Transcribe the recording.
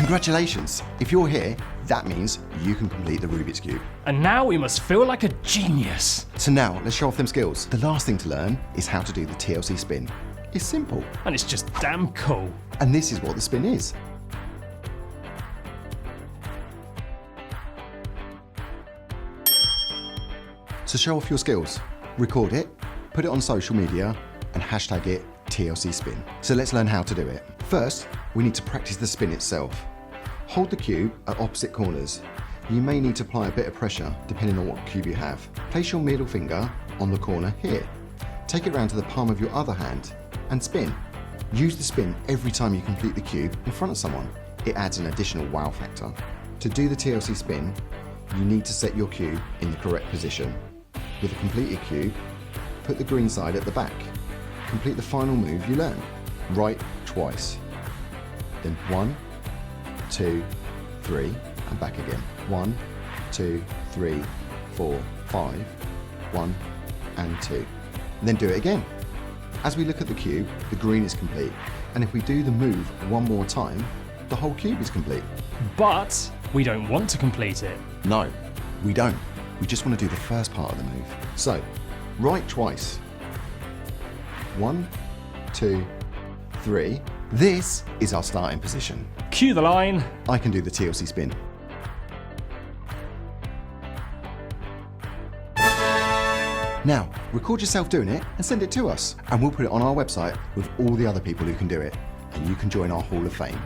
Congratulations! If you're here, that means you can complete the Rubik's Cube. And now we must feel like a genius. So now, let's show off them skills. The last thing to learn is how to do the TLC Spin. It's simple. And it's just damn cool. And this is what the spin is. So show off your skills. Record it, put it on social media, and hashtag it TLC Spin. So let's learn how to do it. First, we need to practice the spin itself. Hold the cube at opposite corners. You may need to apply a bit of pressure depending on what cube you have. Place your middle finger on the corner here. Take it round to the palm of your other hand and spin. Use the spin every time you complete the cube in front of someone. It adds an additional wow factor. To do the TLC Spin, you need to set your cube in the correct position. With a completed cube, put the green side at the back. Complete the final move you learn. Right twice. Then 1, 2, 3, and back again. 1, 2, 3, 4, 5, 1, and 2. And then do it again. As we look at the cube, the green is complete. And if we do the move one more time, the whole cube is complete. But we don't want to complete it. No, we don't. We just want to do the first part of the move. So, right twice. 1, 2, 3. This is our starting position. Cue the line. I can do the TLC Spin. Now, record yourself doing it and send it to us. And we'll put it on our website with all the other people who can do it. And you can join our Hall of Fame.